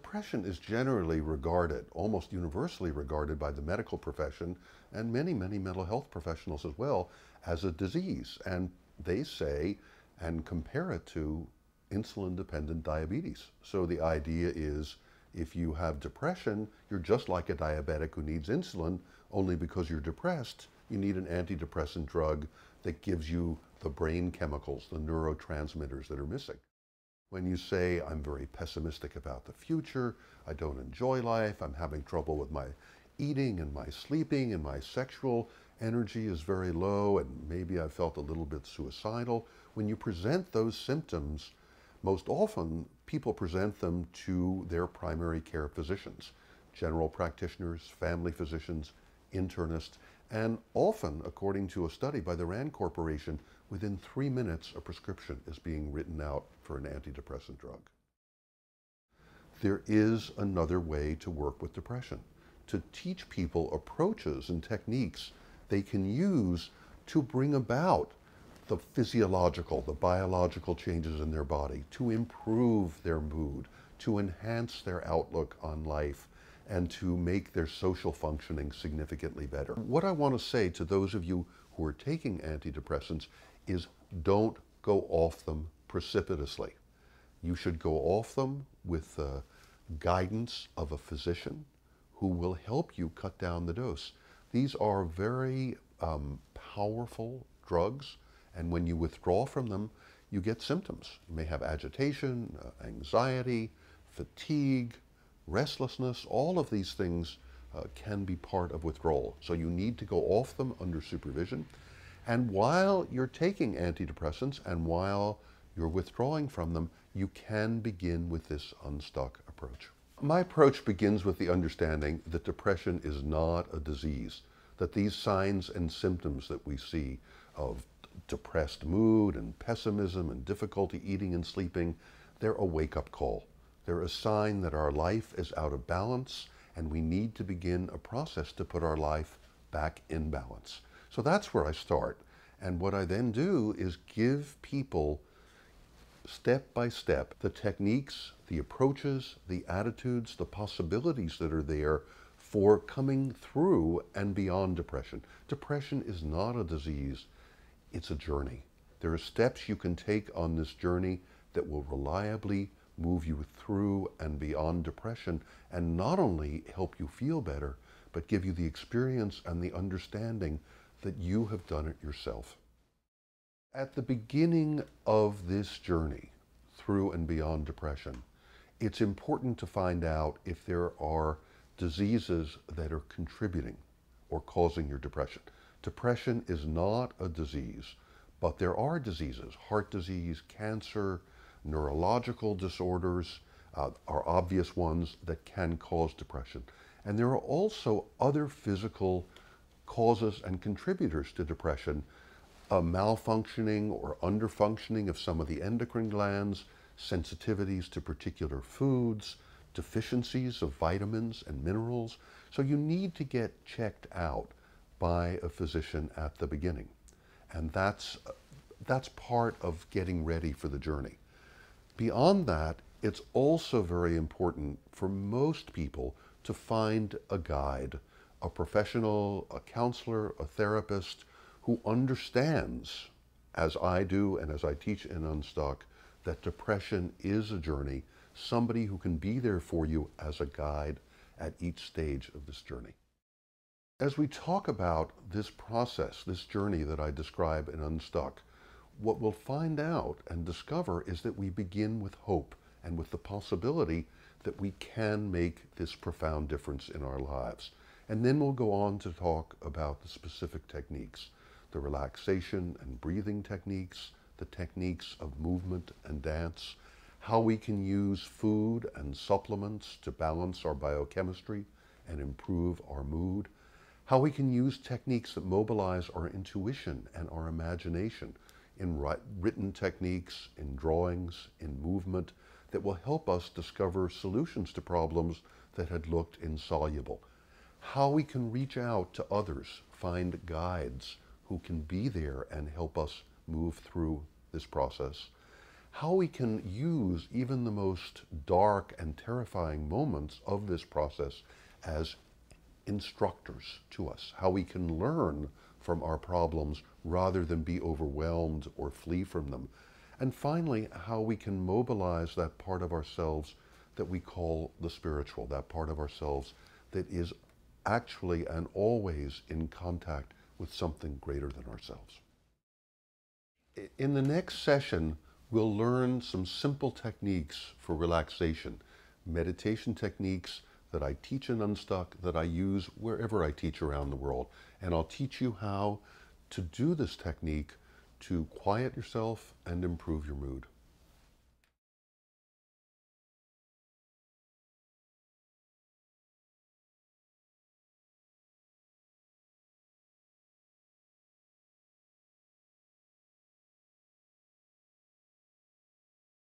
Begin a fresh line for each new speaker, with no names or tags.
Depression is generally regarded, almost universally regarded by the medical profession and many, many mental health professionals as well, as a disease. And they say and compare it to insulin-dependent diabetes. So the idea is if you have depression, you're just like a diabetic who needs insulin, only because you're depressed, you need an antidepressant drug that gives you the brain chemicals, the neurotransmitters that are missing. When you say, I'm very pessimistic about the future, I don't enjoy life, I'm having trouble with my eating and my sleeping, and my sexual energy is very low, and maybe I felt a little bit suicidal. When you present those symptoms, most often people present them to their primary care physicians, general practitioners, family physicians, internists, and often, according to a study by the RAND Corporation, within 3 minutes a prescription is being written out for an antidepressant drug. There is another way to work with depression, to teach people approaches and techniques they can use to bring about the physiological, the biological changes in their body, to improve their mood, to enhance their outlook on life, and to make their social functioning significantly better. What I want to say to those of you who are taking antidepressants is don't go off them precipitously. You should go off them with the guidance of a physician who will help you cut down the dose. These are very powerful drugs, and when you withdraw from them, you get symptoms. You may have agitation, anxiety, fatigue, restlessness. All of these things can be part of withdrawal. So you need to go off them under supervision. And while you're taking antidepressants and while you're withdrawing from them, you can begin with this unstuck approach. My approach begins with the understanding that depression is not a disease, that these signs and symptoms that we see of depressed mood and pessimism and difficulty eating and sleeping, they're a wake-up call. They're a sign that our life is out of balance and we need to begin a process to put our life back in balance. So that's where I start. And what I then do is give people step by step the techniques, the approaches, the attitudes, the possibilities that are there for coming through and beyond depression. Depression is not a disease, it's a journey. There are steps you can take on this journey that will reliably move you through and beyond depression, and not only help you feel better, but give you the experience and the understanding that you have done it yourself. At the beginning of this journey through and beyond depression, it's important to find out if there are diseases that are contributing or causing your depression. Depression is not a disease, but there are diseases, heart disease, cancer, neurological disorders are obvious ones that can cause depression. And there are also other physical causes and contributors to depression, a malfunctioning or underfunctioning of some of the endocrine glands, sensitivities to particular foods, deficiencies of vitamins and minerals. So you need to get checked out by a physician at the beginning. And that's part of getting ready for the journey. Beyond that, it's also very important for most people to find a guide, a professional, a counselor, a therapist who understands, as I do and as I teach in Unstuck, that depression is a journey, somebody who can be there for you as a guide at each stage of this journey. As we talk about this process, this journey that I describe in Unstuck, what we'll find out and discover is that we begin with hope and with the possibility that we can make this profound difference in our lives. And then we'll go on to talk about the specific techniques, the relaxation and breathing techniques, the techniques of movement and dance, how we can use food and supplements to balance our biochemistry and improve our mood, how we can use techniques that mobilize our intuition and our imagination in written techniques, in drawings, in movement, that will help us discover solutions to problems that had looked insoluble. How we can reach out to others, find guides who can be there and help us move through this process. how we can use even the most dark and terrifying moments of this process as instructors to us, how we can learn from our problems rather than be overwhelmed or flee from them. And finally, how we can mobilize that part of ourselves that we call the spiritual, that part of ourselves that is actually and always in contact with something greater than ourselves. In the next session, we'll learn some simple techniques for relaxation, meditation techniques that I teach in Unstuck, that I use wherever I teach around the world. And I'll teach you how to do this technique to quiet yourself and improve your mood.